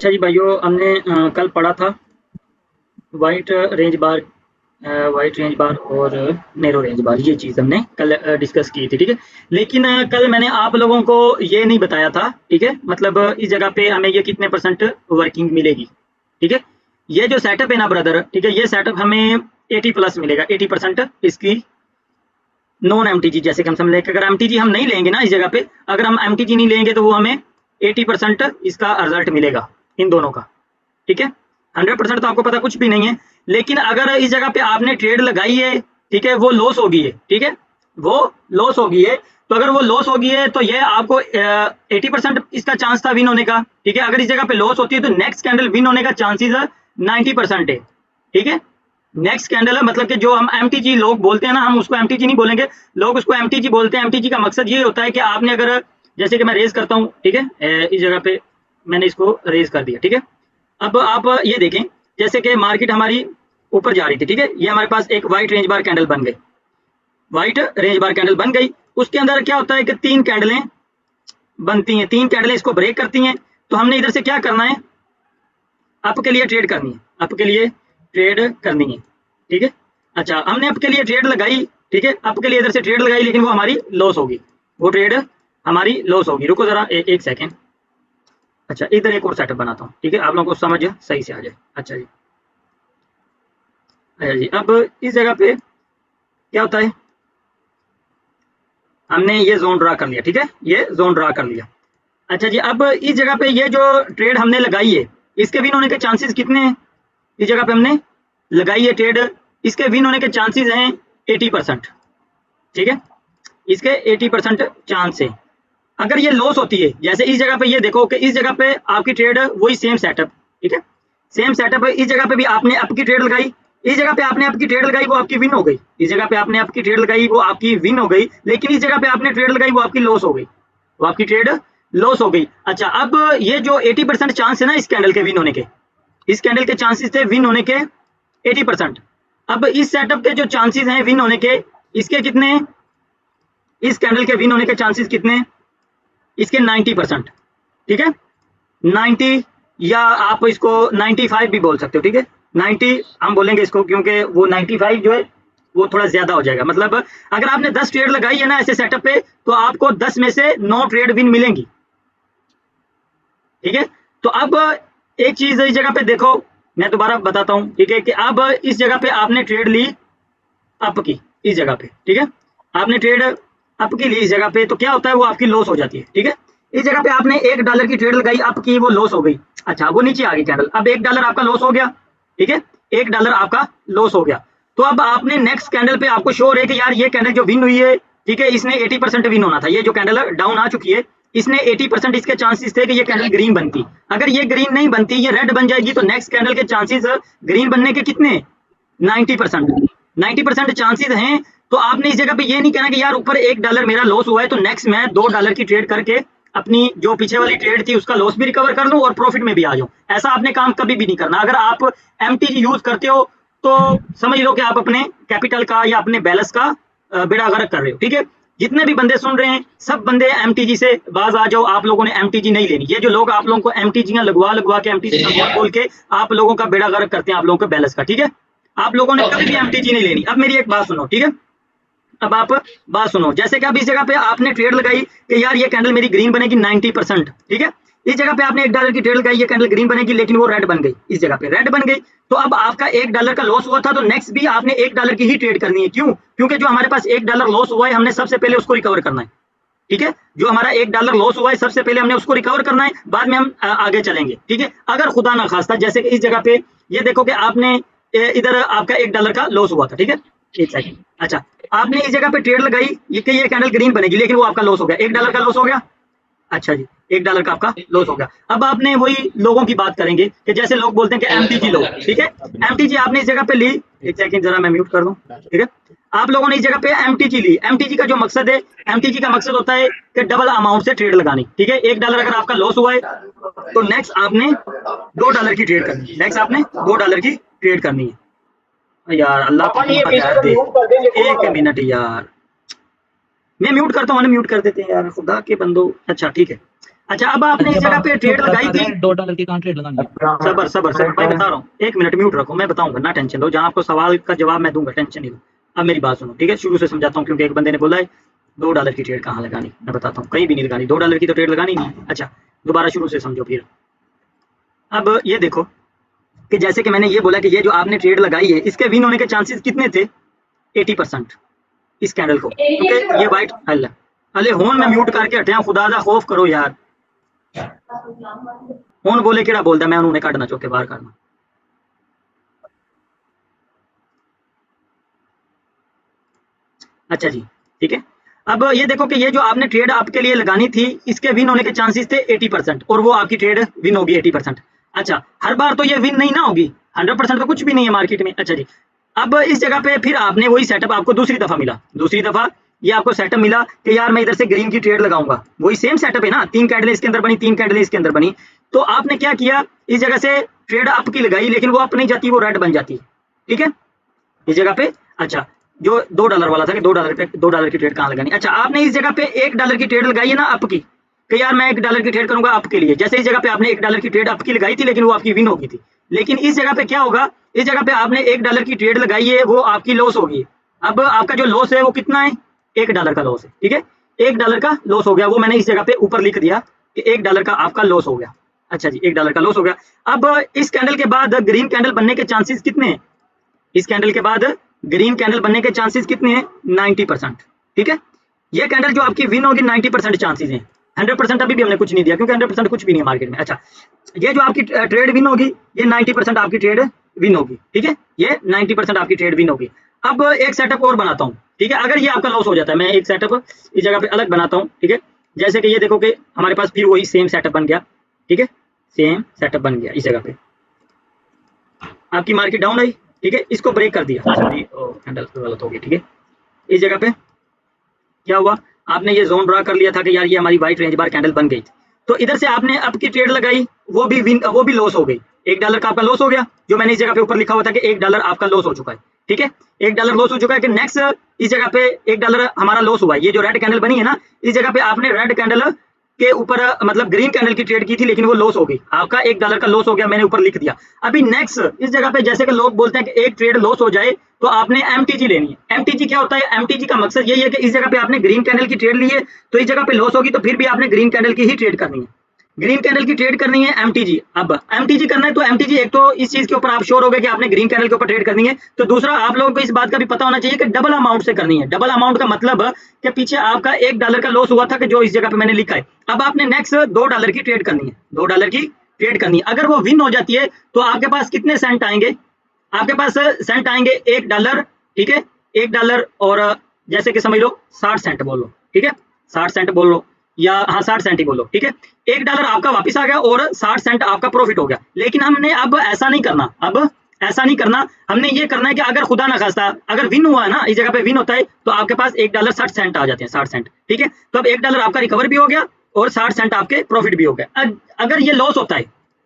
अच्छा जी भाइयों, हमने कल पढ़ा था वाइट रेंज बार, वाइट रेंज बार और नैरो रेंज बार। ये चीज़ हमने कल डिस्कस की थी, ठीक है। लेकिन कल मैंने आप लोगों को ये नहीं बताया था, ठीक है। मतलब इस जगह पे हमें ये कितने परसेंट वर्किंग मिलेगी, ठीक है। ये जो सेटअप है ना ब्रदर, ठीक है, ये सेटअप हमें 80 प्लस मिलेगा, 80% इसकी नॉन एमटीजी। जैसे कि हम समझ लें कि अगर एमटीजी हम नहीं लेंगे ना इस जगह पे, अगर हम एमटीजी नहीं लेंगे तो वो हमें 80% इसका रिजल्ट मिलेगा इन दोनों का, ठीक है। 100% तो आपको पता कुछ भी नहीं है। लेकिन अगर इस जगह पे आपने ट्रेड लगाई है, ठीक है, वो लॉस हो गई है, ठीक है, वो लॉस हो गई है, तो अगर वो लॉस हो गई है तो ये आपको 80% इसका चांस था विन होने का, ठीक है। अगर इस जगह पे लॉस होती है तो नेक्स्ट कैंडल विन होने का चांसेस 90% है, ठीक है। नेक्स्ट कैंडल है, मतलब कि जो हम एमटीजी लोग बोलते हैं ना, हम उसको एमटीजी नहीं बोलेंगे, लोग उसको एमटीजी बोलते हैं। एमटीजी का मकसद ये होता है कि आपने अगर, जैसे कि मैं रेज करता हूँ, ठीक है, इस जगह पे मैंने इसको रेज कर दिया, ठीक है। अब आप ये देखें, जैसे कि मार्केट हमारी ऊपर जा रही थी, ठीक है, ये हमारे पास एक वाइट रेंज बार कैंडल बन गई, वाइट रेंज बार कैंडल बन गई। उसके अंदर क्या होता है कि 3 कैंडलें बनती हैं, 3 कैंडलें इसको ब्रेक करती हैं। तो हमने इधर से क्या करना है, अप के लिए ट्रेड करनी है, अप के लिए ट्रेड करनी है, ठीक है। अच्छा, हमने अप के लिए ट्रेड लगाई, ठीक है, अप के लिए इधर से ट्रेड लगाई, लेकिन वो हमारी लॉस होगी, वो ट्रेड हमारी लॉस होगी। रुको जरा एक सेकेंड। अच्छा, इधर एक और सेटअप बनाता हूँ, ठीक है, आप लोगों को समझ सही से आ जाए। अच्छा जी, अच्छा जी, अब इस जगह पे क्या होता है, हमने ये जोन ड्रा कर लिया, ठीक है, ये जोन ड्रा कर लिया। अच्छा जी, अब इस जगह पे ये जो ट्रेड हमने लगाई है, इसके विन होने के चांसेस कितने हैं। इस जगह पे हमने लगाई है ट्रेड, इसके विन होने के चांसेस हैं 80%, ठीक है, इसके 80% चांस है। अगर ये लॉस होती है, जैसे इस जगह पे ये देखो कि इस जगह पे आपकी ट्रेड वही सेम सेटअप, ठीक है, सेम सेटअप है। इस जगह पे भी आपने अप की ट्रेड लगाई, इस जगह पे आपने आपकी ट्रेड लगाई, वो आपकी विन हो गई। इस जगह पे आपने आपकी ट्रेड लगाई, वो आपकी विन हो गई। लेकिन इस जगह पे आपने ट्रेड लगाई, वो आपकी लॉस हो गई, वो आपकी ट्रेड लॉस हो गई। अच्छा, अब ये जो 80% चांस है ना इस कैंडल के विन होने के, इस कैंडल के चांसेस थे विन होने के 80%। अब इस सेटअप के जो चांसेस हैं विन होने के, इसके कितने हैं, इस कैंडल के विन होने के चांसेस कितने हैं, इसके 90%, ठीक है, 90, या आप इसको 95 भी बोल सकते हो, ठीक है। 90 हम बोलेंगे इसको, क्योंकि वो 95 जो है वो थोड़ा ज्यादा हो जाएगा। मतलब अगर आपने 10 ट्रेड लगाई है ना ऐसे सेटअप पे, तो आपको 10 में से 9 ट्रेड विन मिलेंगी, ठीक है। तो अब एक चीज इस जगह पे देखो, मैं दोबारा बताता हूँ, ठीक है, कि अब इस जगह पे आपने ट्रेड ली अप की, इस जगह पे, ठीक है, आपने ट्रेड अप की ली इस जगह पे, तो क्या होता है, वो आपकी लॉस हो जाती है, ठीक है। इस जगह पे आपने $1 की ट्रेड लगाई अप की, वो लॉस हो गई। अच्छा, वो नीचे आ गई कैंडल, अब $1 आपका लॉस हो गया, ठीक है, $1 आपका लॉस हो गया। तो अब आपने नेक्स्ट कैंडल पे आपको शो है कि यार ये कैंडल जो विन हुई है, ठीक है, इसने 80% विन होना था। ये जो कैंडल डाउन आ चुकी है, इसने 80% इसके चांसेस थे कि ये कैंडल ग्रीन बनती। अगर ये ग्रीन नहीं बनती, ये रेड बन जाएगी, तो नेक्स्ट कैंडल के चांसेस ग्रीन बनने के कितने, 90%, 90% चांसेस हैं। तो आपने इस जगह पे ये नहीं कहना कि यार ऊपर $1 मेरा लॉस हुआ है, तो नेक्स्ट मैं $2 की ट्रेड करके अपनी जो पीछे वाली ट्रेड थी उसका लॉस भी रिकवर कर लूं और प्रॉफिट में भी आ जाऊं। ऐसा आपने काम कभी भी नहीं करना। अगर आप एमटीजी यूज करते हो तो समझ लो कि आप अपने कैपिटल का या अपने बैलेंस का बेड़ा गर्क कर रहे हो, ठीक है। जितने भी बंदे सुन रहे हैं, सब बंदे एमटीजी से बाज आ जाओ। आप लोगों ने एमटीजी नहीं लेनी। ये जो लोग आप लोगों को एमटीजी लगवा लगवा के एमटीजी का बोल बोल के आप लोगों का बेड़ा गर्क करते हैं, आप लोगों के बैलेंस का, ठीक है। आप लोगों ने कभी भी एमटीजी नहीं लेनी। अब मेरी एक बात सुनो, ठीक है, अब आप बात सुनो। जैसे कि अब इस जगह पे आपने ट्रेड लगाई कि यार ये कैंडल मेरी ग्रीन बनेगी 90%, ठीक है। इस जगह पे आपने $1 की ट्रेड लगाई, ये कैंडल ग्रीन बनेगी, लेकिन वो रेड बन गई, इस जगह पे रेड बन गई। तो अब आपका $1 का लॉस हुआ था, तो नेक्स्ट भी आपने $1 की ही ट्रेड करनी है। क्यों? क्योंकि जो हमारे पास $1 लॉस हुआ है, हमने सबसे पहले उसको रिकवर करना है, ठीक है। जो हमारा $1 लॉस हुआ है, सबसे पहले हमने उसको रिकवर करना है, बाद में हम आगे चलेंगे, ठीक है। अगर खुदा ना खास्ता, जैसे कि इस जगह पे ये देखो कि आपने इधर आपका $1 का लॉस हुआ था, ठीक है, एक सेकंड। अच्छा, आपने इस जगह पे ट्रेड लगाई, ये कैंडल ग्रीन बनेगी, लेकिन वो आपका लॉस हो गया, $1 का लॉस हो गया। अच्छा जी, $1 का आपका लॉस हो गया। अब आपने वही लोगों की बात करेंगे कि जैसे लोग बोलते हैं कि एमटीजी लो, ठीक है, एमटीजी आपने इस जगह पे ली, एक सेकंड जरा मैं म्यूट कर दूं, ठीक है। आप लोगों ने इस जगह पे एमटीजी ली। एमटीजी का जो मकसद है, एमटीजी का मकसद होता है कि डबल अमाउंट से ट्रेड लगानी, ठीक है। $1 अगर आपका लॉस हुआ है, तो नेक्स्ट आपने $2 की ट्रेड करनी है, नेक्स्ट आपने $2 की ट्रेड करनी है। यार अल्लाह को कौन पता है, देख एक मिनट यार, मैं म्यूट करता हूँ, म्यूट कर देते हैं यार, खुदा के बंदो। अच्छा ठीक है, अच्छा अब आपने इस जब जगह आप पे जो ट्रेड बात लगाई कर रहे थी, हैं $2 की कहाँ ट्रेड लगानी है? सबर सबर सबर मैं बता रहा हूँ, एक मिनट म्यूट रखो, मैं बताऊंगा ना, टेंशन दो, जहाँ आपको सवाल का जवाब मैं दूंगा, टेंशन नहीं लो। अब मेरी बात सुनो, ठीक है, शुरू से समझाता हूँ, क्योंकि एक बंदे ने बोला है $2 की ट्रेड कहाँ लगानी, मैं बताता हूँ, कहीं भी नहीं लगानी, $2 की तो ट्रेड लगानी नहीं। अच्छा दोबारा शुरू से समझो फिर। अब ये देखो कि जैसे कि मैंने ये बोला कि ये जो आपने ट्रेड लगाई है इसके विन होने के चांसेस कितने थे, 80% इस कैंडल को, क्योंकि ये वाइट अल्लाह अले होन में म्यूट करके हटे खुदा दा खौफ करो यार, होन बोले केड़ा बोलता मैं उन्होंने काटना चौके बाहर करना। अच्छा जी, ठीक है। अब ये देखो कि ये जो आपने ट्रेड आपके लिए लगानी थी इसके विन होने के चांसेस थे 80% और वो आपकी ट्रेड विन होगी 80%। अच्छा हर बार तो ये विन नहीं ना होगी, 100% तो कुछ भी नहीं है मार्केट में। अच्छा जी, अब इस जगह पे फिर आपने वही सेटअप आपको दूसरी दफा मिला, दूसरी दफा ये आपको सेटअप मिला कि यार मैं इधर से ग्रीन की ट्रेड लगाऊंगा, वही सेम सेटअप है ना, 3 कैंडल इसके अंदर बनी, 3 कैंडल इसके अंदर बनी। तो आपने क्या किया, इस जगह से ट्रेड अप की लगाई, लेकिन वो अप नहीं जाती, वो रेड बन जाती, ठीक है, इस जगह पे। अच्छा जो $2 वाला था कि $2 की ट्रेड कहाँ लगानी। अच्छा आपने इस जगह पे $1 की ट्रेड लगाई है ना अप की, कि यार मैं $1 की ट्रेड करूंगा अप के लिए, जैसे इस जगह पे आपने $1 की ट्रेड अप की लगाई थी, लेकिन वो आपकी विन हो गई थी। लेकिन इस जगह पे क्या होगा, इस जगह पे आपने $1 की ट्रेड लगाई है, वो आपकी लॉस होगी। अब आपका जो लॉस है वो कितना है, $1 का लॉस है, ठीक है, $1 का लॉस हो गया, वो मैंने इस जगह पे ऊपर लिख दिया कि $1 का आपका लॉस हो गया। अच्छा जी, $1 का लॉस हो गया। अब इस कैंडल के बाद ग्रीन कैंडल बनने के चांसेस कितने हैं, इस कैंडल के बाद ग्रीन कैंडल बनने के चांसेस कितने हैं, 90%, ठीक है। ये कैंडल जो आपकी विन होगी 90% चांसेस हैं, 100% अभी भी हमने कुछ नहीं दिया, क्योंकि 100% कुछ भी नहीं है मार्केट में। अच्छा ये जो आपकी ट्रेड विन होगी, ये 90% आपकी ट्रेड विन होगी, ठीक है, ये 90% आपकी ट्रेड विन होगी। अब एक सेटअप और बनाता हूँ, ठीक है, अगर ये आपका लॉस हो जाता है, मैं एक सेटअप इस जगह पे अलग बनाता हूँ, ठीक है। जैसे कि ये देखो कि हमारे पास फिर वही सेम सेटअप बन गया, ठीक है, सेम सेटअप बन गया, इस जगह पे आपकी मार्केट डाउन आई, ठीक है, इसको ब्रेक कर दिया, सॉरी कैंडल गलत हो गई, ठीक है। इस जगह पे क्या हुआ, आपने ये जोन ड्रा कर लिया था कि यार ये हमारी वाइट रेंज बार कैंडल बन गई, तो इधर से आपने अप की ट्रेड लगाई, वो भी लॉस हो गई, $1 का आपका लॉस हो गया, जो मैंने इस जगह पे ऊपर लिखा हुआ था कि $1 आपका लॉस हो चुका है, ठीक है, $1 लॉस हो चुका है। कि नेक्स्ट इस जगह पे $1 हमारा लॉस हुआ है, ये जो रेड कैंडल बनी है ना, इस जगह पे आपने रेड कैंडल के ऊपर मतलब ग्रीन कैंडल की ट्रेड की थी, लेकिन वो लॉस हो गई, आपका $1 का लॉस हो गया, मैंने ऊपर लिख दिया। अभी नेक्स्ट इस जगह पे जैसे कि लोग बोलते हैं कि एक ट्रेड लॉस हो जाए तो आपने एमटीजी लेनी है। एमटीजी क्या होता है, एमटीजी का मकसद यही है कि इस जगह पे आपने ग्रीन कैंडल की ट्रेड ली है, तो इस जगह पे लॉस होगी, तो फिर भी आपने ग्रीन कैंडल की ही ट्रेड करनी है, ग्रीन कैंडल की ट्रेड करनी है एमटीजी। अब एमटीजी करना है तो एमटीजी, एक तो इस चीज के ऊपर आप श्योर हो गए कि आपने ग्रीन कैंडल के ऊपर ट्रेड करनी है, तो दूसरा आप लोगों को इस बात का भी पता होना चाहिए कि डबल अमाउंट से करनी है। डबल अमाउंट का मतलब कि पीछे आपका $1 का लॉस हुआ था कि जो इस जगह पे मैंने लिखा है, अब आपने नेक्स्ट $2 की ट्रेड करनी है, $2 की ट्रेड करनी है। अगर वो विन हो जाती है तो आपके पास कितने सेंट आएंगे, आपके पास सेंट आएंगे $1, ठीक है, $1 और जैसे कि समझ लो 60 सेंट बोल लो, ठीक है, 60 सेंट बोल लो, या हाँ 60 सेंट ही बोलो, ठीक है। $1 आपका वापस आ गया और 60 सेंट आपका प्रॉफिट हो गया। लेकिन हमने अब ऐसा नहीं करना, अब ऐसा नहीं करना, हमने ये करना है कि अगर खुदा ना खास्ता अगर विन हुआ है ना, इस जगह पे विन होता है, तो आपके पास $1 60 सेंट आ जाते हैं, 60 सेंट, ठीक है। तो अब $1 आपका रिकवर भी हो गया और 60 सेंट आपके प्रॉफिट भी हो गया। अगर ये लॉस होता है,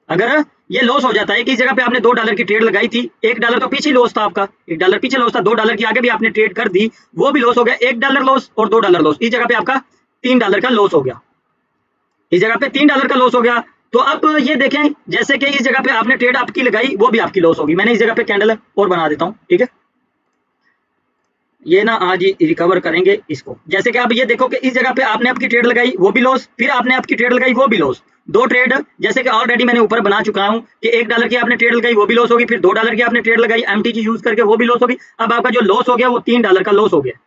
अगर ये लॉस हो जाता है कि इस जगह पे आपने $2 की ट्रेड लगाई थी, $1 तो पीछे लॉस था आपका, $1 पीछे लॉस था, $2 की आगे भी आपने ट्रेड कर दी, वो भी लॉस हो गया, $1 लॉस और $2 लॉस, इस जगह पे आपका $3 का लॉस हो गया, इस जगह पे $3 का लॉस हो गया। तो अब ये देखें जैसे कि इस जगह पे आपने ट्रेड आपकी लगाई, वो भी आपकी लॉस होगी। मैंने इस जगह पे कैंडल और बना देता हूँ, ठीक है, ये ना आज ही रिकवर करेंगे इसको। जैसे कि अब ये देखो कि इस जगह पे आपने आपकी ट्रेड लगाई, वो भी लॉस, फिर आपने आपकी ट्रेड लगाई, वो भी लॉस, दो ट्रेड जैसे कि ऑलरेडी मैंने ऊपर बना चुका हूँ कि $1 की आपने ट्रेड लगाई, वो भी लॉस होगी, फिर $2 की आपने ट्रेड लगाई एमटीजी यूज करके, वो भी लॉस होगी। अब आपका जो लॉस हो गया वो $3 का लॉस हो गया,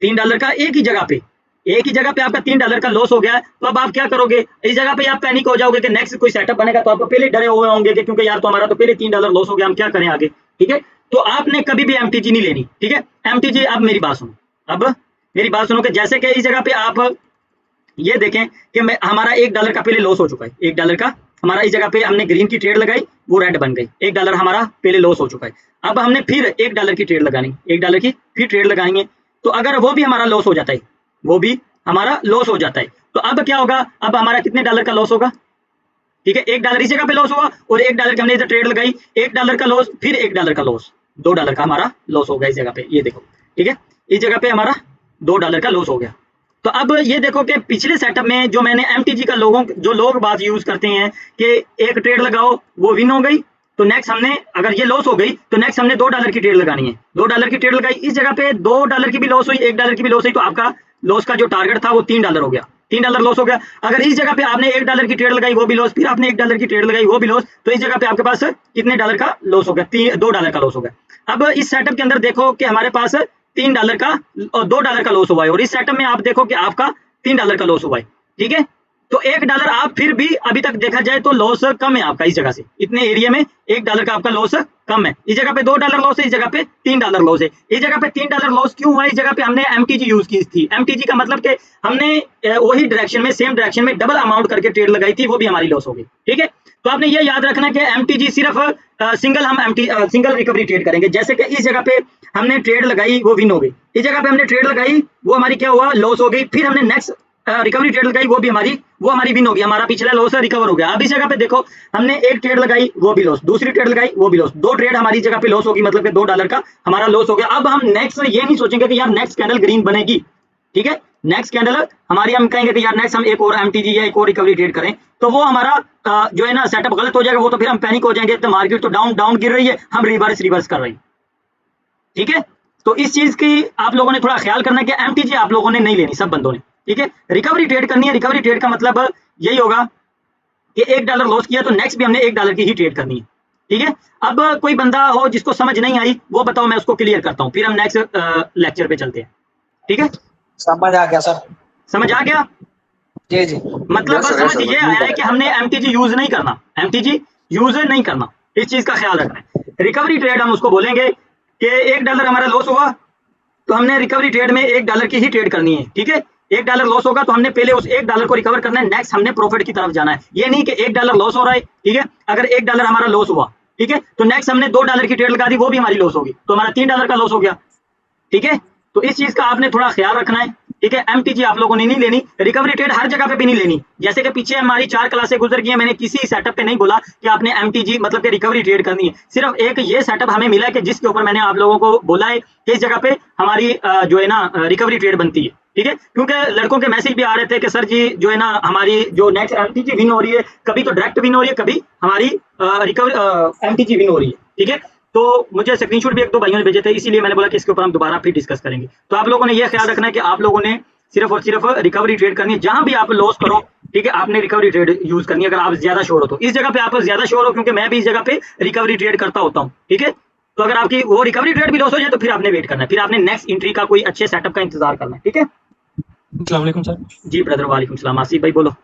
$3 का एक ही जगह पे, एक ही जगह पे आपका $3 का लॉस हो गया है। तो अब आप क्या करोगे, इस जगह पे आप पैनिक हो जाओगे कि नेक्स्ट कोई सेटअप बनेगा, तो आपको पहले डरे हुए होंगे कि क्योंकि यार तो हमारा तो पहले $3 लॉस हो गया, हम क्या करें आगे, ठीक है। तो आपने कभी भी एमटीजी नहीं लेनी, ठीक है, एमटीजी। अब मेरी बात सुनो, अब मेरी बात सुनो कि जैसे कि इस जगह पे आप ये देखें कि मैं हमारा $1 का पहले लॉस हो चुका है, $1 का हमारा इस जगह पे हमने ग्रीन की ट्रेड लगाई, वो रेड बन गई, $1 हमारा पहले लॉस हो चुका है। अब हमने फिर $1 की ट्रेड लगानी, $1 की फिर ट्रेड लगाएंगे, तो अगर वो भी हमारा लॉस हो जाता है, वो भी हमारा लॉस हो जाता है, तो अब क्या होगा, अब हमारा कितने डॉलर का लॉस होगा, ठीक है, $1 इस जगह पे लॉस हुआ और $1 की हमने इधर ट्रेड लगाई, $1 का लॉस, फिर $1 का लॉस, $2 का हमारा लॉस हो गया इस जगह पे, ये देखो, ठीक है, इस जगह पे हमारा $2 का लॉस हो गया। तो अब ये देखो कि पिछले सेटअप में जो मैंने एमटीजी का लोग बात यूज करते हैं कि एक ट्रेड लगाओ वो विन हो गई, तो नेक्स्ट हमने अगर ये लॉस हो गई तो नेक्स्ट हमने $2 की ट्रेड लगानी है, $2 की ट्रेड लगाई, इस जगह पे $2 की भी लॉस हुई, $1 की भी लॉस हुई, तो आपका लॉस का जो टारगेट था वो $3 हो गया, $3 लॉस हो गया। अगर इस जगह पे आपने $1 की ट्रेड लगाई वो भी लॉस, फिर आपने $1 की ट्रेड लगाई वो भी लॉस, तो इस जगह पे आपके पास कितने डॉलर का लॉस हो गया? $2 का लॉस हो गया। अब इस सेटअप के अंदर देखो कि हमारे पास $3 का और $2 का लॉस हुआ है, और इस सेटअप में आप देखो कि आपका $3 का लॉस हुआ है, ठीक है। तो $1 आप फिर भी अभी तक देखा जाए तो लॉस कम है आपका, इस जगह से इतने एरिया में $1 का आपका लॉस कम है, इस जगह पे $2 लॉस है, इस जगह पे $3 लॉस है। इस जगह पे $3 लॉस क्यों हुआ? इस जगह पे हमने एमटीजी यूज की थी। एमटीजी का मतलब कि हमने वही डायरेक्शन में, सेम डायरेक्शन में डबल अमाउंट करके ट्रेड लगाई थी, वो भी हमारी लॉस हो गई, ठीक है। तो आपने ये याद रखना कि एमटीजी सिर्फ सिंगल रिकवरी ट्रेड करेंगे। जैसे कि इस जगह पे हमने ट्रेड लगाई वो विन हो गई, इस जगह पे हमने ट्रेड लगाई वो हमारी क्या हुआ? लॉस हो गई, फिर हमने नेक्स्ट रिकवरी ट्रेड लगाई वो हमारी विन हो गई, हमारा पिछला लॉस रिकवर हो गया। अब इस जगह पे देखो हमने एक ट्रेड लगाई वो भी लॉस, दूसरी ट्रेड लगाई वो भी लॉस, दो ट्रेड हमारी जगह पे लॉस होगी, मतलब कि $2 का हमारा लॉस हो गया। अब हम नेक्स्ट ये नहीं सोचेंगे कि यार नेक्स्ट कैंडल ग्रीन बनेगी, ठीक है, नेक्स्ट कैंडल हमारी, हम कहेंगे कि यार नेक्स्ट हम एक और एमटीजी या एक और रिकवरी ट्रेड करें, तो वो हमारा जो है ना सेटअप गलत हो जाएगा, वो तो फिर हम पैनिक हो जाएंगे, तो मार्केट तो डाउन गिर रही है, हम रिवर्स कर रहे हैं, ठीक है। तो इस चीज की आप लोगों ने थोड़ा ख्याल करना कि एमटीजी आप लोगों ने नहीं लेनी, सब बंदों ने, ठीक है। रिकवरी ट्रेड करनी है, रिकवरी ट्रेड का मतलब यही होगा कि $1 लॉस किया तो नेक्स्ट भी हमने $1 की ही ट्रेड करनी है, ठीक है। अब कोई बंदा हो जिसको समझ नहीं आई वो बताओ, मैं उसको क्लियर करता हूँ, फिर हम नेक्स्ट लेक्चर पे चलते हैं, ठीक है। समझ आ गया सर। समझ आ गया? जी जी। मतलब बस समझ ये आया है कि हमने एमटीजी यूज नहीं करना, एमटीजी यूज नहीं करना, इस चीज का ख्याल रखना है। रिकवरी ट्रेड हम उसको बोलेंगे कि $1 हमारा लॉस हुआ तो हमने रिकवरी ट्रेड में $1 की ही ट्रेड करनी है, ठीक है। $1 लॉस होगा तो हमने पहले उस $1 को रिकवर करना है, नेक्स्ट हमने प्रॉफिट की तरफ जाना है। ये नहीं कि $1 लॉस हो रहा है, ठीक है, अगर $1 हमारा लॉस हुआ, ठीक है, तो नेक्स्ट हमने $2 की ट्रेड लगा दी, वो भी हमारी लॉस होगी, तो हमारा $3 का लॉस हो गया, ठीक है। तो इस चीज का आपने थोड़ा ख्याल रखना है, ठीक है। एमटीजी आप लोगों ने नहीं लेनी, रिकवरी ट्रेड हर जगह पे भी नहीं लेनी। जैसे कि पीछे हमारी 4 क्लासें गुजर गई हैं, मैंने किसी सेटअप पे नहीं बोला कि आपने एमटीजी मतलब कि रिकवरी ट्रेड करनी है, सिर्फ एक ये सेटअप हमें मिला है कि जिसके ऊपर मैंने आप लोगों को बोला है कि इस जगह पे हमारी जो है ना रिकवरी ट्रेड बनती है, ठीक है। क्योंकि लड़कों के मैसेज भी आ रहे थे कि सर जी जो है ना हमारी जो नेक्स्ट एमटीजी विन हो रही है, कभी तो डायरेक्ट विन हो रही है, कभी हमारी रिकवरी एमटीजी विन हो रही है, ठीक है। तो मुझे स्क्रीनशॉट भी एक दो भाइयों ने भेजे थे, इसीलिए मैंने बोला कि इसके ऊपर हम दोबारा फिर डिस्कस करेंगे। तो आप लोगों ने यह ख्याल रखना है कि आप लोगों ने सिर्फ और सिर्फ रिकवरी ट्रेड करनी है, जहां भी आप लॉस करो, ठीक है, आपने रिकवरी ट्रेड यूज करनी है, अगर आप ज्यादा श्योर हो तो। इस जगह पे आप ज्यादा श्योर हो क्योंकि मैं भी इस जगह पे रिकवरी ट्रेड करता होता हूँ, ठीक है। तो अगर आपकी वो रिकवरी ट्रेड भी लॉस हो जाए तो फिर आपने वेट करना है, फिर आपने नेक्स्ट एंट्री का कोई अच्छे सेटअप का इंतजार करना है, ठीक है। अस्सलाम वालेकुम सर। जी ब्रदर, वालेकुम सलाम। आसिफ भाई बोलो।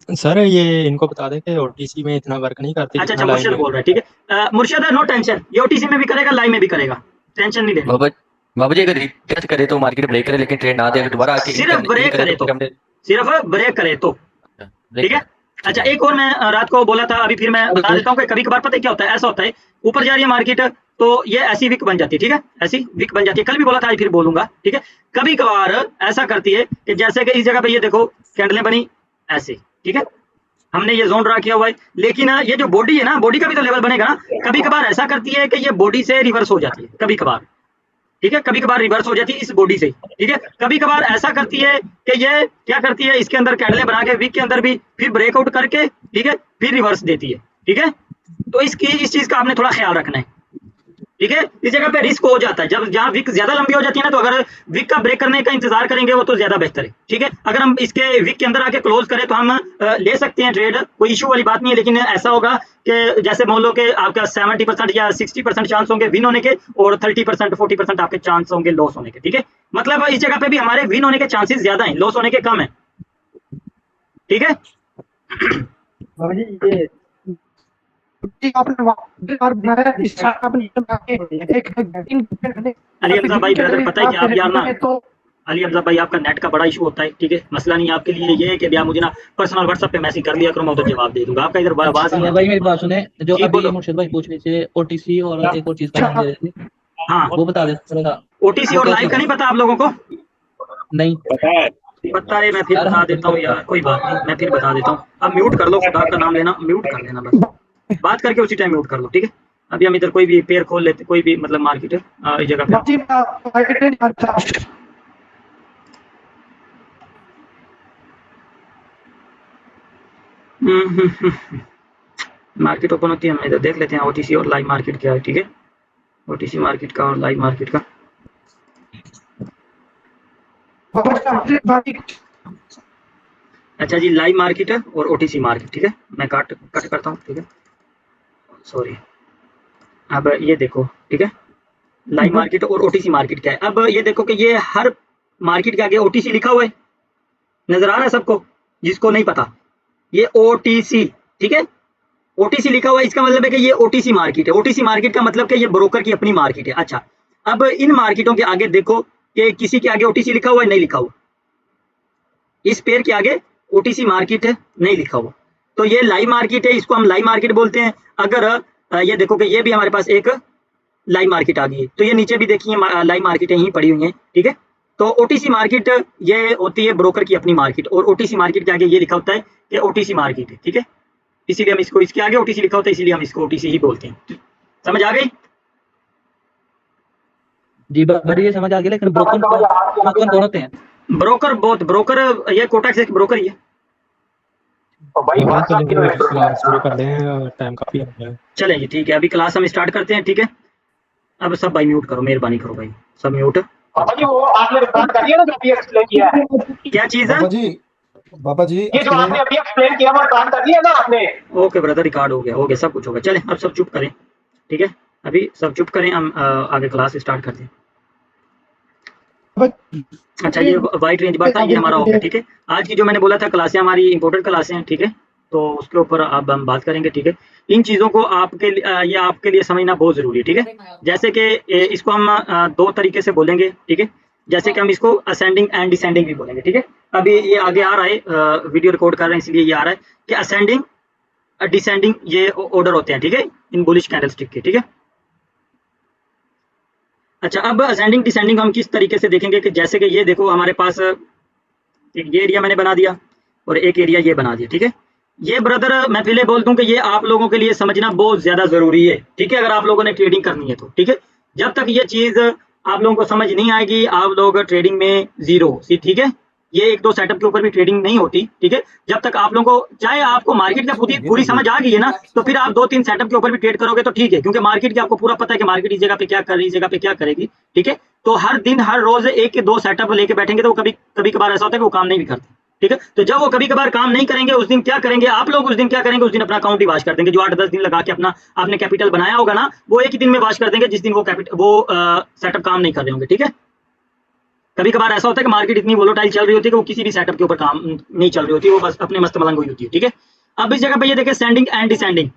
सर ये इनको बता दें कि ओटीसी में इतना वर्क नहीं करती अच्छा जितना अच्छा, लाइव मुर्शद में। बोल रहा है, ठीक है। मुर्शद नो टेंशन, ये ओटीसी में भी करेगा, लाइव में भी करेगा, टेंशन नहीं लेनी। बाबा बाबा जी अगर रिटेस्ट करे तो मार्केट ब्रेक करे लेकिन ट्रेड ना दे, अगर दोबारा आके सिर्फ ब्रेक करे तो, फिर हमने सिर्फ ब्रेक करे तो, ब्रेक ठीक है। करे। अच्छा, एक और मैं रात को बोला था, अभी फिर मैं बता देता हूँ कि कभी कभार पता है क्या होता है, ऐसा होता है ऊपर जा रही है मार्केट तो ये ऐसी विक बन जाती है, ठीक है, ऐसी विक बन जाती है, कल भी बोला था आज फिर बोलूंगा, ठीक है। कभी कभार ऐसा करती है कि जैसे कि इस जगह पे ये देखो कैंडलें बनी ऐसे, ठीक है, हमने ये जोन ड्रा किया हुआ है, लेकिन ये जो बॉडी है ना, बॉडी का भी तो लेवल बनेगा ना। कभी कभार ऐसा करती है कि ये बॉडी से रिवर्स हो जाती है, कभी कभार, ठीक है, कभी कभार रिवर्स हो जाती है इस बॉडी से, ठीक है। कभी कभार ऐसा करती है कि ये क्या करती है, इसके अंदर कैंडलें बना के वीक के अंदर भी फिर ब्रेकआउट करके, ठीक है, फिर रिवर्स देती है, ठीक है। तो इस चीज का आपने थोड़ा ख्याल रखना है, ठीक है। इस जगह पे रिस्क हो जाता है, जब जहाँ विक ज्यादा लंबी हो जाती है ना, तो अगर विक का ब्रेक करने का इंतजार करेंगे वो तो ज्यादा बेहतर है, ठीक है। अगर हम इसके विक के अंदर आके क्लोज करें तो हम ले सकते हैं ट्रेड, कोई इशू वाली बात नहीं है, लेकिन ऐसा होगा कि जैसे मान लो कि आपका 70% या 60% चांस होंगे विन होने के, और 30% 40% आपके चांस होंगे लॉस होने के, ठीक है। मतलब इस जगह पे भी हमारे विन होने के चांसेस ज्यादा है, लॉस होने के कम है, ठीक है। अली हमजा भाई ब्रदर, पता है कि आप यार ना, अली हमजा भाई आपका नेट का बड़ा इशू होता है, ठीक है, मसला नहीं है आपके लिए, ये है कि भैया मुझे ना पर्सनल व्हाट्सएप पे मैसेज कर लिया करो, मैं उधर जवाब दे दूंगा। आपका इधर आवाज नहीं भाई मेरी बात सुने, जो जी, अभी बोलो। मुर्शिद भाई पूछ रहे थे ओटीसी और एक और चीज का नाम दे रहे थे, हाँ, वो बता दे थोड़ा। ओटीसी और लाइव का नहीं पता आप लोगों को? नहीं पता है, मैं फिर बता देता हूँ यार, कोई बात नहीं, मैं फिर बता देता हूँ। अब म्यूट कर लो, खुदा का नाम लेना, म्यूट कर लेना, बस बात करके उसी टाइम म्यूट कर लो, ठीक है। अभी हम इधर कोई भी पेयर खोल लेते, कोई भी मतलब मार्केट है इस जगह पे। मार्केट ओपन होती है, हम इधर देख लेते हैं ओटीसी और लाइव मार्केट क्या है। ठीक है, ओटीसी मार्केट का और लाइव मार्केट का। अच्छा जी, लाइव मार्केट है और ओटीसी मार्केट। ठीक है, मैं कट करता हूँ। ठीक है, सॉरी। अब ये देखो, ठीक है, लाइव मार्केट और ओटीसी मार्केट क्या है। अब ये देखो कि ये हर मार्केट के आगे ओटीसी लिखा हुआ है, नजर आ रहा है सबको? जिसको नहीं पता, ये ओटीसी, ठीक है, ओटीसी लिखा हुआ है, इसका मतलब है कि ये ओटीसी मार्केट है। ओटीसी मार्केट का मतलब कि ये ब्रोकर की अपनी मार्केट है। अच्छा, अब इन मार्केटों के आगे देखो कि किसी के आगे ओटीसी लिखा हुआ है, नहीं लिखा हुआ। इस पेयर के आगे ओटीसी मार्केट है, नहीं लिखा हुआ, तो ये लाइव मार्केट है, इसको हम लाइव मार्केट बोलते हैं। अगर ये देखो कि ये भी हमारे पास एक लाइव मार्केट आ गई है, तो ये नीचे भी देखिए लाइव मार्केटें यहीं पड़ी हुई हैं। ठीक है, तो ओटीसी मार्केट ये होती है ब्रोकर की अपनी मार्केट, और ओटीसी मार्केट के आगे ये लिखा होता है कि ओटीसी मार्केट है। ठीक है, इसीलिए हम इसको, इसके आगे ओटीसी लिखा होता है, इसीलिए हम इसको ओटीसी ही बोलते हैं। समझ आ गई? जी बढ़िया, समझ आ गया, लेकिन ब्रोकर कौन होते हैं? ब्रोकर बहुत, ब्रोकर ये कोटक से एक ब्रोकर ही है। हाँ, चलेंगे, क्लास शुरू कर दें, टाइम काफी हो गया है। चलें जी, ठीक है, अभी क्लास हम स्टार्ट करते हैं। ठीक है, अब सब भाई म्यूट करो, मेहरबानी करो भाई, सब म्यूट। पापा जी, वो आपने रिकॉर्ड कर दिया ना जो अभी एक्सप्लेन किया है? क्या चीज है? बाबा जी ये जो आपने अभी एक्सप्लेन किया वो रिकॉर्ड कर दिया ना आपने? ओके ब्रदर, रिकॉर्ड हो गया, सब कुछ हो गया। चलें अब सब चुप करें। ठीक है, अभी सब चुप करें, हम आगे क्लास स्टार्ट करते हैं। अच्छा, ये वाइट रेंज बार था, ये हमारा हो गया। ठीक है, आज की जो मैंने बोला था क्लासें हमारी इंपॉर्टेंट क्लासें हैं। ठीक है, तो उसके ऊपर अब हम बात करेंगे। ठीक है, इन चीज़ों को ये आपके लिए समझना बहुत ज़रूरी है। ठीक है, जैसे कि इसको हम दो तरीके से बोलेंगे। ठीक है, जैसे कि हम इसको असेंडिंग एंड डिसेंडिंग भी बोलेंगे। ठीक है, अभी ये आगे आ रहा है, वीडियो रिकॉर्ड कर रहे हैं इसलिए ये आ रहा है कि असेंडिंग डिसेंडिंग ये ऑर्डर होते हैं। ठीक है, इन बुलिश कैंडलस्टिक के। ठीक है, अच्छा, अब असेंडिंग डिसेंडिंग हम किस तरीके से देखेंगे कि जैसे कि ये देखो हमारे पास एक ये एरिया मैंने बना दिया और एक एरिया ये बना दिया। ठीक है, ये ब्रदर मैं पहले बोल दूं कि ये आप लोगों के लिए समझना बहुत ज्यादा जरूरी है। ठीक है, अगर आप लोगों ने ट्रेडिंग करनी है तो। ठीक है, जब तक ये चीज आप लोगों को समझ नहीं आएगी, आप लोग ट्रेडिंग में जीरो। ठीक है, ये एक दो सेटअप के ऊपर भी ट्रेडिंग नहीं होती। ठीक है, जब तक आप लोगों को, चाहे आपको मार्केट का पूरी समझ आ गई है ना, तो फिर आप दो तीन सेटअप के ऊपर भी ट्रेड करोगे तो ठीक है, क्योंकि मार्केट की आपको पूरा पता है कि मार्केट इस जगह पे क्या कर रही है, इस जगह पे क्या करेगी। ठीक है, तो हर दिन हर रोज एक के दो सेटअप लेके बैठेंगे तो वो कभी कभार ऐसा होता है कि वो काम नहीं भी करते। ठीक है, तो जब वो कभी कभार काम नहीं करेंगे, उस दिन क्या करेंगे आप लोग? उस दिन क्या करेंगे? उस दिन अपना अकाउंट ही वाश कर देंगे। जो 8-10 दिन लगा के अपना आपने कैपिटल बनाया होगा ना, वो एक ही दिन में वाश कर देंगे, जिस दिन वो सेटअप काम नहीं कर रहे होंगे। ठीक है, कभी कभार ऐसा होता है कि मार्केट इतनी वोलेटाइल चल रही होती है कि वो किसी भी सेटअप के ऊपर काम नहीं चल रही होती, वो बस अपने मस्त मलंग हुई होती है। ठीक है, अब इस जगह पे ये देखें सेंडिंग एंड डिसेंडिंग।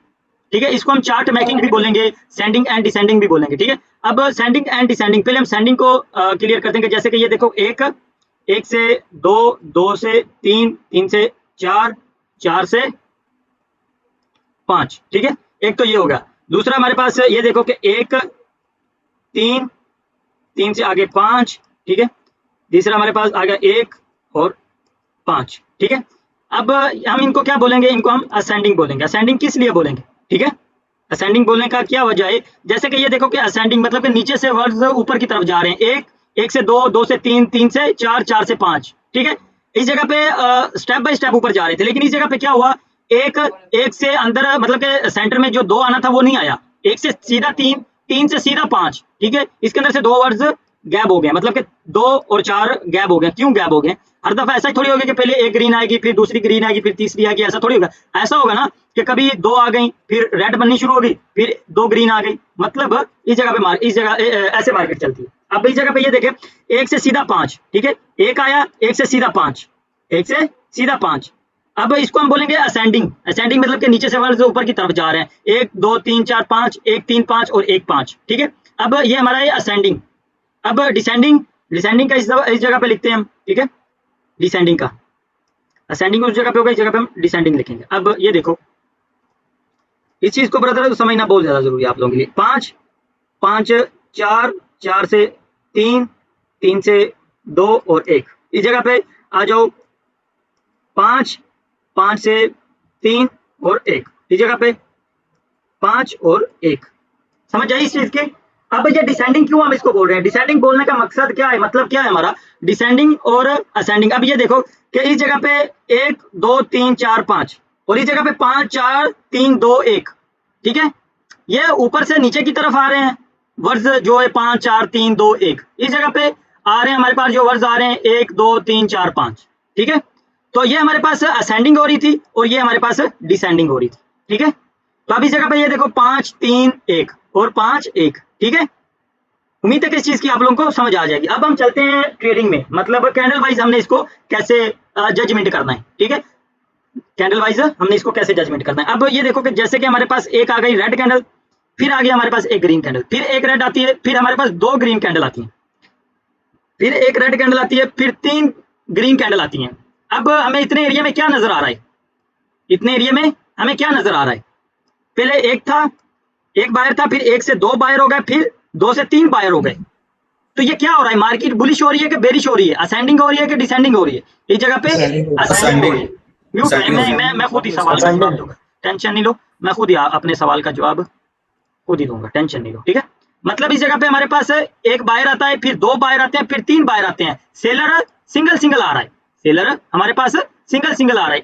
ठीक है, इसको हम चार्ट मैकिंग भी बोलेंगे, सेंडिंग एंड डिसेंडिंग भी बोलेंगे। ठीक है, अब सेंडिंग एंड डिसेंडिंग, पहले हम सेंडिंग को क्लियर कर देंगे। जैसे कि ये देखो, एक से दो, दो से तीन, तीन से चार, चार से पांच। ठीक है, एक तो ये होगा। दूसरा हमारे पास ये देखो कि एक, तीन, तीन से आगे पांच। ठीक है, तीसरा हमारे पास आ गया एक और पांच। ठीक है, अब हम इनको क्या बोलेंगे? इनको हम असेंडिंग बोलेंगे। असेंडिंग किस लिए बोलेंगे? ठीक है, असेंडिंग बोलने का क्या वजह है? जैसे कि ये देखो कि असेंडिंग मतलब कि नीचे से वर्ड्स ऊपर की तरफ जा रहे हैं। एक से दो, दो से तीन, तीन से चार, चार से पांच। ठीक है, इस जगह पे स्टेप बाय स्टेप ऊपर जा रहे थे, लेकिन इस जगह पे क्या हुआ? एक से अंदर मतलब के सेंटर में जो दो आना था वो नहीं आया। एक से सीधा तीन, तीन से सीधा पांच। ठीक है, इसके अंदर से दो वर्ड्स गैप हो गए, मतलब कि दो और चार गैप हो गए। क्यों गैप हो गए? हर दफा ऐसा ही थोड़ी होगा कि पहले एक ग्रीन आएगी, फिर दूसरी ग्रीन आएगी, फिर तीसरी आएगी, ऐसा थोड़ी होगा। ऐसा होगा ना कि कभी दो आ गई, फिर रेड बननी शुरू होगी, फिर दो ग्रीन आ गई। मतलब इस जगह पे इस जगह ऐसे मार्केट चलती है। अब इस जगह पे ये देखें, एक से सीधा पांच। ठीक है, एक आया, एक से सीधा पांच, एक से सीधा पांच। अब इसको हम बोलेंगे असेंडिंग। असेंडिंग मतलब कि नीचे से वर्ड ऊपर की तरफ जा रहे हैं। एक, दो, तीन, चार, पांच, एक, तीन, पांच और एक, पांच। ठीक है, अब ये हमारा है असेंडिंग। अब डिसेंडिंग, डिसेंडिंग का इस जगह पे लिखते हैं हम। ठीक है, डिसेंडिंग का, असेंडिंग उस जगह पे होगा, इस जगह पे हम डिसेंडिंग लिखेंगे। अब ये देखो, इस चीज को ब्रदर समझना बहुत ज्यादा जरूरी है आप लोगों के लिए। पांच, पांच, चार, चार से तीन, तीन से दो और एक। इस जगह पे आ जाओ, पांच, पांच से तीन और एक। इस जगह पे पांच और एक। समझ आई इस चीज की? अब ये डिसेंडिंग क्यों हम इसको बोल रहे हैं? डिसेंडिंग बोलने का मकसद क्या है, मतलब क्या है हमारा? डिसेंडिंग और असेंडिंग। अब ये देखो कि इस जगह पे एक, दो, तीन, चार, पांच। और इस जगह पे 5 4 3 2 1, ठीक है। ये ऊपर से नीचे की तरफ आ रहे हैं वर्ड्स जो है 5 4 3 2 1, इस जगह पे आ रहे हैं हमारे पास जो वर्ड्स आ रहे हैं 1 2 3 4 5, ठीक है। तो ये हमारे पास असेंडिंग हो रही थी और ये हमारे पास डिसेंडिंग हो रही थी, ठीक है। तो अब इस जगह पे ये देखो 5 3 1 और 5 1, ठीक है। उम्मीद है कि इस चीज की आप लोगों को समझ आ जाएगी। अब हम चलते हैं ट्रेडिंग में, मतलब कैंडल वाइज हमने इसको कैसे जजमेंट करना है, ठीक है। कैंडल वाइज हमने इसको कैसे जजमेंट करना है। अब ये देखो कि जैसे कि हमारे पास एक आ गई रेड कैंडल, फिर आ गई हमारे पास एक ग्रीन कैंडल, फिर एक रेड आती है, फिर हमारे पास 2 ग्रीन कैंडल आती हैं, फिर एक रेड कैंडल आती है, फिर 3 ग्रीन कैंडल आती हैं। अब हमें इतने एरिया में क्या नजर आ रहा है, इतने एरिया में हमें क्या नजर आ रहा है, पहले एक था, एक बायर था, फिर 1 से 2 बायर हो गए, फिर 2 से 3 बायर हो गए। तो ये क्या हो रहा है, मार्केट बुलिश हो रही है कि बेरिश हो रही है, असेंडिंग हो रही है कि डिसेंडिंग हो रही है, इस जगह पे असेंडिंग हो रही है। म्यूट है, मैं खुद ही सवाल का जवाब दूंगा, टेंशन नहीं लो, मैं खुद ही अपने सवाल का जवाब खुद ही दूंगा, टेंशन नहीं लो, ठीक है। मतलब इस जगह पे हमारे पास एक बायर आता है, फिर 2 बायर आते हैं, फिर 3 बायर आते हैं, सेलर सिंगल सिंगल आ रहा है, सेलर हमारे पास सिंगल सिंगल आ रहा है।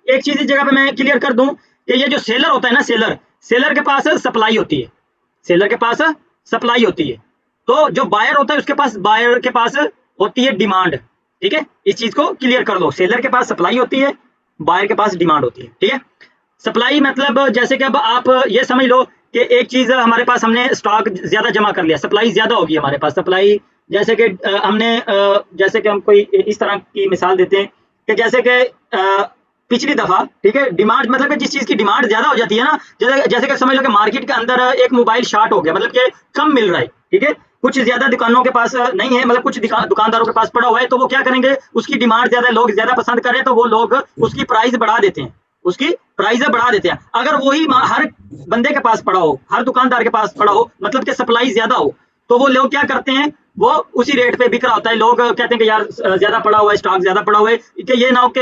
एक चीज इस जगह पे मैं क्लियर कर दूं कि ये जो सेलर होता है ना, सेलर के पास सप्लाई होती है, सेलर के पास सप्लाई होती है। तो जो बायर होता है उसके पास, बायर के पास होती है डिमांड, ठीक है। इस चीज को क्लियर कर लो, सेलर के पास सप्लाई होती है, बायर के पास डिमांड होती है, ठीक है। सप्लाई मतलब जैसे कि अब आप ये समझ लो कि एक चीज हमारे पास, हमने स्टॉक ज्यादा जमा कर लिया, सप्लाई ज्यादा होगी हमारे पास, सप्लाई जैसे कि हमने जैसे कि हम कोई इस तरह की मिसाल देते हैं कि जैसे कि पिछली दफा, ठीक है, डिमांड मतलब कि जिस चीज की डिमांड ज्यादा हो जाती है ना, जैसे कि समझ लो कि मार्केट के अंदर एक मोबाइल शॉर्ट हो गया, मतलब कि कम मिल रहा है, ठीक है, कुछ ज्यादा दुकानों के पास नहीं है, मतलब कुछ दुकानदारों के पास पड़ा हुआ है, तो वो क्या करेंगे, उसकी डिमांड ज्यादा, लोग ज्यादा पसंद कर रहे हैं, तो वो लोग उसकी प्राइस बढ़ा देते हैं, उसकी प्राइस बढ़ा देते हैं। अगर वही हर बंदे के पास पड़ा हो, हर दुकानदार के पास पड़ा हो, मतलब कि सप्लाई ज्यादा हो, तो वो लोग क्या करते हैं, वो उसी रेट पे बिक रहा होता है। लोग कहते हैं कि यार ज्यादा पड़ा हुआ है, स्टॉक ज्यादा पड़ा हुआ है, कि ये ना हो कि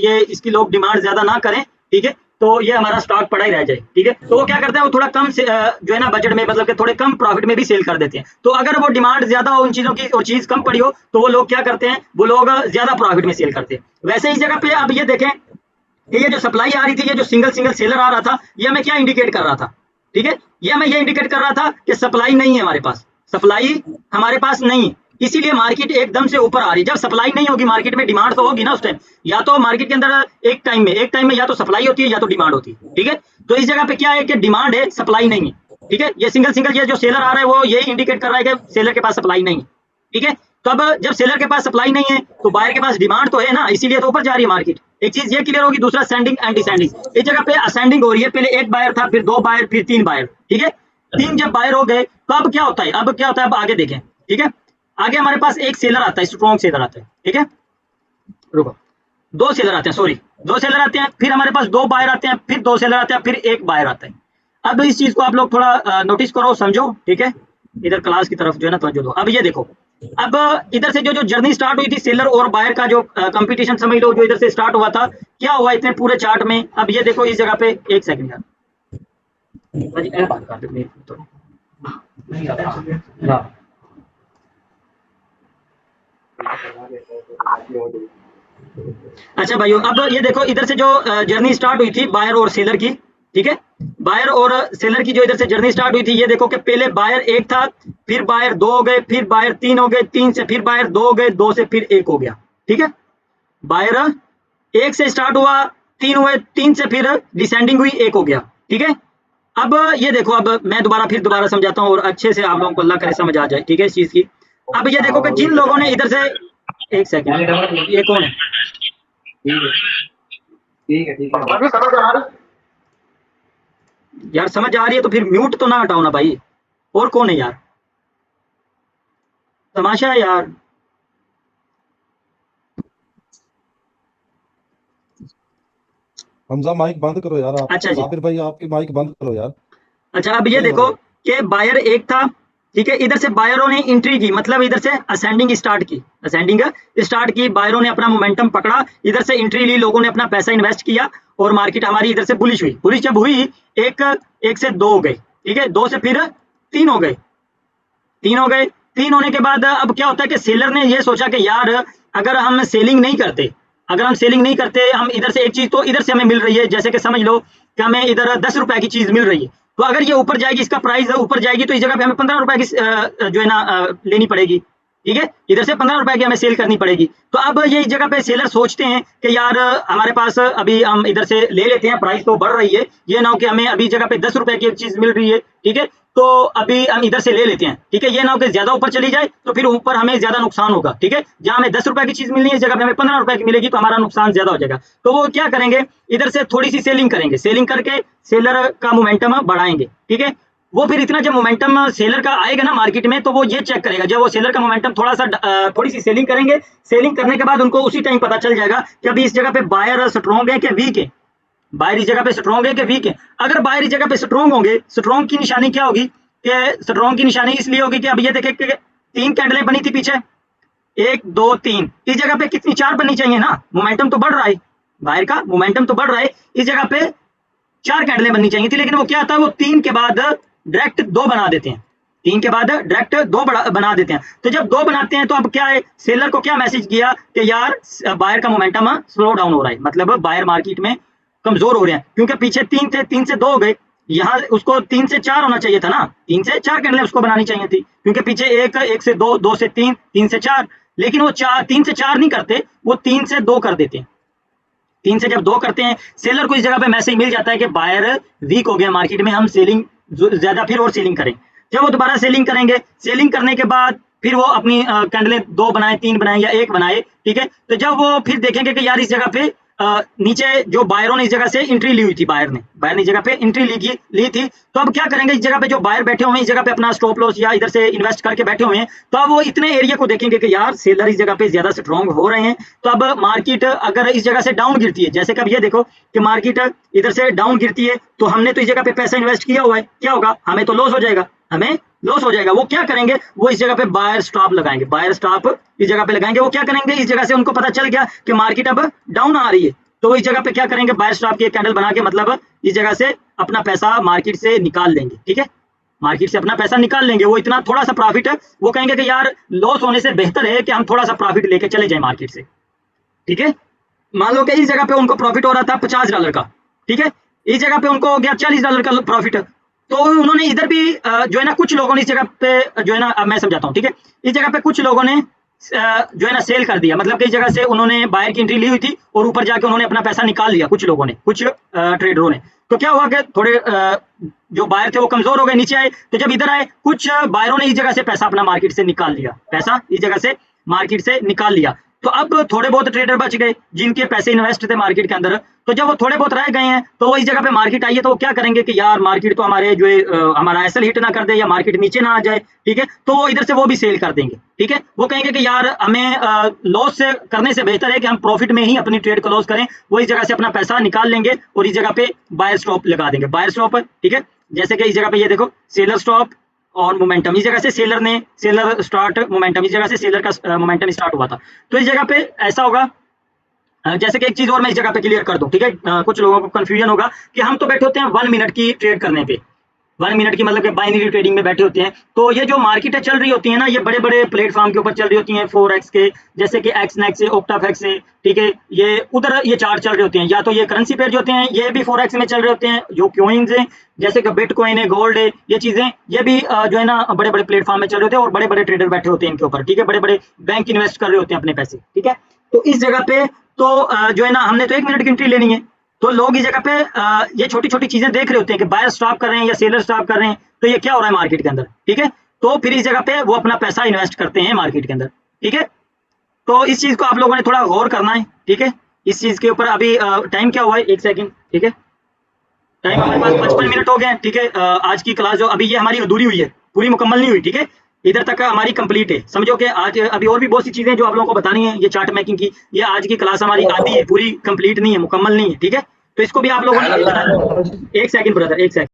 ये इसकी लोग डिमांड ज्यादा ना करें, ठीक है, तो ये हमारा स्टॉक पड़ा ही रह जाए, ठीक है। तो वो क्या करते हैं, वो थोड़ा कम से जो है ना बजट में, मतलब कि थोड़े कम प्रॉफिट में भी सेल कर देते हैं। तो अगर वो डिमांड ज्यादा हो उन चीजों की और चीज कम पड़ी हो, तो वो लोग क्या करते हैं, वो लोग ज्यादा प्रॉफिट में सेल करते हैं। वैसे इस जगह पे अब ये देखें कि ये जो सप्लाई आ रही थी, ये जो सिंगल सिंगल सेलर आ रहा था, ये हमें क्या इंडिकेट कर रहा था, ठीक है, ये हमें ये इंडिकेट कर रहा था कि सप्लाई नहीं है हमारे पास, सप्लाई हमारे पास नहीं, इसीलिए मार्केट एकदम से ऊपर आ रही है। जब सप्लाई नहीं होगी मार्केट में, डिमांड तो होगी ना उस टाइम, या तो मार्केट के अंदर एक टाइम में या तो सप्लाई होती है या तो डिमांड होती है, ठीक है। तो इस जगह पे क्या है कि डिमांड है, सप्लाई नहीं है, ठीक है। ये सिंगल सिंगल ये जो सेलर आ रहा है वो ये इंडिकेट कर रहा है कि सेलर के पास सप्लाई नहीं है, ठीक है। तो अब जब सेलर के पास सप्लाई नहीं है तो बायर के पास डिमांड तो है ना, इसीलिए तो ऊपर जा रही है मार्केट। एक चीज ये क्लियर होगी। दूसरा सेंडिंग एंड डिसेंडिंग, इस जगह पे असेंडिंग हो रही है, पहले एक बायर था, फिर 2 बायर, फिर 3 बायर, ठीक है। 3 जब बायर हो गए तो अब क्या होता है, अब आगे देखें, ठीक है। आगे हमारे पास एक सेलर आता है, स्ट्रॉन्ग सेलर आता है, ठीक है, रुको, 2 सेलर आते हैं, सॉरी 2 सेलर आते हैं, फिर हमारे पास 2 बायर आते हैं, फिर 2 सेलर आते हैं, फिर एक बायर आता है। अब इस चीज को आप लोग थोड़ा नोटिस करो, समझो, ठीक है। इधर क्लास की तरफ जो है ना तवज्जो दो। अब ये देखो, अब इधर से जो जर्नी स्टार्ट हुई थी सेलर और बायर का, जो कंपटीशन समझ लो, जो इधर से स्टार्ट हुआ था, क्या हुआ इतने पूरे चार्ट में। अब ये देखो इस जगह पे, एक सेकंड यार, बात कर दो तो अच्छा भाइयों, अब ये देखो इधर से जो जर्नी स्टार्ट हुई थी बायर और सेलर की, ठीक है, बायर और सेलर की जो इधर से जर्नी स्टार्ट हुई थी, ये देखो कि पहले बायर 1 था, फिर बायर 2 हो गए, फिर बायर 3 हो गए, 3 से फिर बायर 2 हो गए, 2 से फिर 1 हो गया, ठीक है। बायर 1 से स्टार्ट हुआ, 3 हुए, 3 से फिर डिसेंडिंग हुई, 1 हो गया, ठीक है। अब ये देखो, अब मैं दोबारा समझाता हूँ और अच्छे से आप लोगों को अल्लाह करे समझ आ जाए, ठीक है, इस चीज की। अब ये देखो कि जिन लोगों ने इधर से, एक सेकंड, ये कौन है, ठीक है अभी समझ आ रही? यार समझ आ रही है तो फिर म्यूट तो ना हटाओ ना भाई। और कौन है यार, तमाशा है यार। हमजा माइक बंद करो यार, आप अच्छा जी, साबिर भाई आपकी माइक बंद करो यार। अच्छा अब ये सही देखो हो कि बायर 1 था, ठीक है, इधर से बायरों ने एंट्री की, मतलब इधर से असेंडिंग स्टार्ट की, बायरों ने अपना मोमेंटम पकड़ा, इधर से एंट्री ली, लोगों ने अपना पैसा इन्वेस्ट किया और मार्केट हमारी इधर से बुलिश हुई। बुलिश जब हुई, एक से 2 हो गए, ठीक है, 2 से फिर 3 हो गए, 3 होने के बाद अब क्या होता है कि सेलर ने ये सोचा कि यार अगर हम सेलिंग नहीं करते, अगर हम सेलिंग नहीं करते, हम इधर से एक चीज तो इधर से हमें मिल रही है, जैसे कि समझ लो कि हमें इधर 10 रुपए की चीज मिल रही है, तो अगर ये ऊपर जाएगी, इसका प्राइस ऊपर जाएगी, तो इस जगह पे हमें 15 रुपए की जो है ना लेनी पड़ेगी, ठीक है, इधर से 15 रुपए की हमें सेल करनी पड़ेगी। तो अब ये इस जगह पे सेलर सोचते हैं कि यार हमारे पास अभी हम इधर से ले लेते हैं, प्राइस तो बढ़ रही है, ये ना हो कि हमें अभी जगह पे 10 रुपए की एक चीज मिल रही है, ठीक है, तो अभी हम इधर से ले लेते हैं, ठीक है, ये ना हो कि ज्यादा ऊपर चली जाए तो फिर ऊपर हमें ज्यादा नुकसान होगा, ठीक है, जहां हमें 10 रुपए की चीज मिलनी है, इस जगह पे हमें 15 रुपए की मिलेगी, तो हमारा नुकसान ज्यादा हो जाएगा। तो वो क्या करेंगे, इधर से थोड़ी सी सेलिंग करेंगे, सेलिंग करके सेलर का मोमेंटम बढ़ाएंगे, ठीक है। वो फिर इतना जब मोमेंटम सेलर का आएगा ना मार्केट में, तो वो ये चेक करेगा, जब वो सेलर का मोमेंटम थोड़ा सा थोड़ी सी सेलिंग करेंगे, सेलिंग करने के बाद उनको उसी टाइम पता चल जाएगा कि अभी इस जगह पे बायर स्ट्रॉन्ग है कि वीक है, बायर इस जगह पे स्ट्रॉन्ग है कि वीक है। अगर बायर इस जगह पे स्ट्रॉन्ग होंगे, स्ट्रॉन्ग की निशानी क्या होगी कि स्ट्रॉन्ग की निशानी इसलिए होगी कि अब ये देखे कि 3 कैंडलें बनी थी पीछे, 1 2 3, इस जगह पे कितनी 4 बननी चाहिए ना, मोमेंटम तो बढ़ रहा है, बायर का मोमेंटम तो बढ़ रहा है, इस जगह पे 4 कैंडलें बननी चाहिए थी, लेकिन वो क्या आता है, वो 3 के बाद डायरेक्ट 2 बना देते हैं, 3 के बाद डायरेक्ट 2 बना देते हैं। तो जब 2 बनाते हैं तो अब क्या है, सेलर को क्या मैसेज किया कि यार बायर का मोमेंटम स्लो डाउन हो रहा है, मतलब बायर मार्केट में कमजोर हो रहे हैं, क्योंकि पीछे 3 थे, 3 से 2 हो गए, यहाँ उसको 3 से 4 होना चाहिए था ना, 3 से 4 कैंडलें उसको बनानी चाहिए थी, क्योंकि पीछे 1 से 2, 2 से 3, 3 से 4, लेकिन वो 3 से 4 नहीं करते, वो 3 से 2 कर देते हैं। 3 से जब 2 करते हैं, सेलर को इस जगह पे मैसेज मिल जाता है कि बायर वीक हो गया मार्केट में, हम सेलिंग ज्यादा फिर और सेलिंग करें। जब वो दोबारा सेलिंग करेंगे, सेलिंग करने के बाद फिर वो अपनी कैंडलें 2 बनाए, 3 बनाए या 1 बनाए, ठीक है, तो जब वो फिर देखेंगे कि यार इस जगह पे नीचे जो बायरों ने इस जगह से एंट्री ली हुई थी, बायर ने इस जगह पे एंट्री ली थी, तो अब क्या करेंगे, इस जगह पे जो बायर बैठे हुए हैं, इस जगह पे अपना स्टॉप लॉस या इधर से इन्वेस्ट करके बैठे हुए हैं, तो अब वो इतने एरिया को देखेंगे कि यार सेलर इस जगह पे ज्यादा स्ट्रॉन्ग हो रहे हैं, तो अब मार्केट अगर इस जगह से डाउन गिरती है, जैसे कि अब ये देखो कि मार्केट इधर से डाउन गिरती है, तो हमने तो इस जगह पे पैसा इन्वेस्ट किया हुआ है, क्या होगा, हमें तो लॉस हो जाएगा, हमें लॉस हो जाएगा। वो क्या करेंगे, वो इस जगह पे बायर स्टॉप लगाएंगे, बायर स्टॉप इस जगह पे लगाएंगे। वो क्या करेंगे, इस जगह से उनको पता चल गया कि मार्केट अब डाउन आ रही है, तो वो इस जगह पे क्या करेंगे, बायर स्टॉप की एक कैंडल बना के मतलब इस जगह से अपना पैसा मार्केट से निकाल लेंगे, ठीक है, मार्केट से अपना पैसा निकाल लेंगे। वो इतना थोड़ा सा प्रॉफिट है, वो कहेंगे कि यार लॉस होने से बेहतर है कि हम थोड़ा सा प्रॉफिट लेके चले जाए मार्केट से, ठीक है। मान लो कि इस जगह पे उनको प्रॉफिट हो रहा था $50 का, ठीक है, इस जगह पे उनको हो गया $40 का प्रॉफिट, तो उन्होंने इधर भी जो है ना, कुछ लोगों ने इस जगह पे जो है ना, अब मैं समझाता हूँ, ठीक है, इस जगह पे कुछ लोगों ने जो है ना सेल कर दिया, मतलब कि इस जगह से उन्होंने बायर की एंट्री ली हुई थी और ऊपर जाके उन्होंने अपना पैसा निकाल लिया, कुछ लोगों ने, कुछ ट्रेडरों ने। तो क्या हुआ कि थोड़े जो बायर थे वो कमजोर हो गए, नीचे आए, तो जब इधर आए कुछ बायरों ने इस जगह से पैसा अपना मार्केट से निकाल लिया, पैसा इस जगह से मार्केट से निकाल लिया। तो अब थोड़े बहुत ट्रेडर बच गए जिनके पैसे इन्वेस्ट थे मार्केट के अंदर, तो जब वो थोड़े बहुत रह गए हैं, तो वो इस जगह पे मार्केट आई है, तो वो क्या करेंगे कि यार मार्केट तो हमारे जो है हमारा एसएल हिट ना कर दे या मार्केट नीचे ना आ जाए, ठीक है, तो वो इधर से वो भी सेल कर देंगे, ठीक है। वो कहेंगे कि यार हमें लॉस से करने से बेहतर है कि हम प्रॉफिट में ही अपनी ट्रेड क्लोज करें। वो इस जगह से अपना पैसा निकाल लेंगे और इस जगह पे बायर स्टॉप लगा देंगे, बायर स्टॉप, ठीक है, जैसे कि इस जगह पे ये देखो सेलर स्टॉप और मोमेंटम, इस जगह से सेलर स्टार्ट, मोमेंटम इस जगह से सेलर का मोमेंटम स्टार्ट हुआ था। तो इस जगह पे ऐसा होगा, जैसे कि एक चीज और मैं इस जगह पे क्लियर कर दूं, ठीक है, कुछ लोगों को कंफ्यूजन होगा कि हम तो बैठे होते हैं 1 मिनट की ट्रेड करने पे, 1 मिनट की मतलब कि बाइनरी ट्रेडिंग में बैठे होते हैं, तो ये जो मार्केट चल रही होती है ना, ये बड़े बड़े प्लेटफॉर्म के ऊपर चल रही होती हैं, फोरेक्स के, जैसे कि एक्सनेक्स है, ऑक्टाफेक्स है, ठीक है, ये उधर ये चार्ट चल रहे होते हैं, या तो ये करेंसी पेयर जो होते हैं ये भी फोरेक्स में चल रहे होते हैं, जो क्योइंस है जैसे कि बिटकॉइन है, गोल्ड है, ये चीजें ये भी जो है ना बड़े बड़े प्लेटफॉर्म में चल रहे होते हैं और बड़े बड़े ट्रेडर बैठे होते हैं इनके ऊपर, ठीक है, बड़े बड़े बैंक इन्वेस्ट कर रहे होते हैं अपने पैसे, ठीक है। तो इस जगह पे तो जो है ना हमने तो 1 मिनट की एंट्री लेनी है, तो लोग इस जगह पे ये छोटी छोटी चीजें देख रहे होते हैं कि बायर स्टॉप कर रहे हैं या सेलर स्टॉप कर रहे हैं, तो ये क्या हो रहा है मार्केट के अंदर, ठीक है, तो फिर इस जगह पे वो अपना पैसा इन्वेस्ट करते हैं मार्केट के अंदर, ठीक है। तो इस चीज को आप लोगों ने थोड़ा गौर करना है, ठीक है, इस चीज के ऊपर। अभी टाइम क्या हुआ है, 1 सेकंड, ठीक है, टाइम हमारे पास 55 मिनट हो गए, ठीक है। आज की क्लास जो अभी ये हमारी अधूरी हुई है, पूरी मुकम्मल नहीं हुई, ठीक है, इधर तक हमारी कंप्लीट है, समझो कि आज अभी और भी बहुत सी चीजें जो आप लोगों को बतानी है, ये चार्ट मेकिंग की, ये आज की क्लास हमारी आधी है, पूरी कंप्लीट नहीं है, मुकम्मल नहीं है, ठीक है, तो इसको भी आप लोगों ने 1 सेकंड ब्रदर, 1 सेकंड।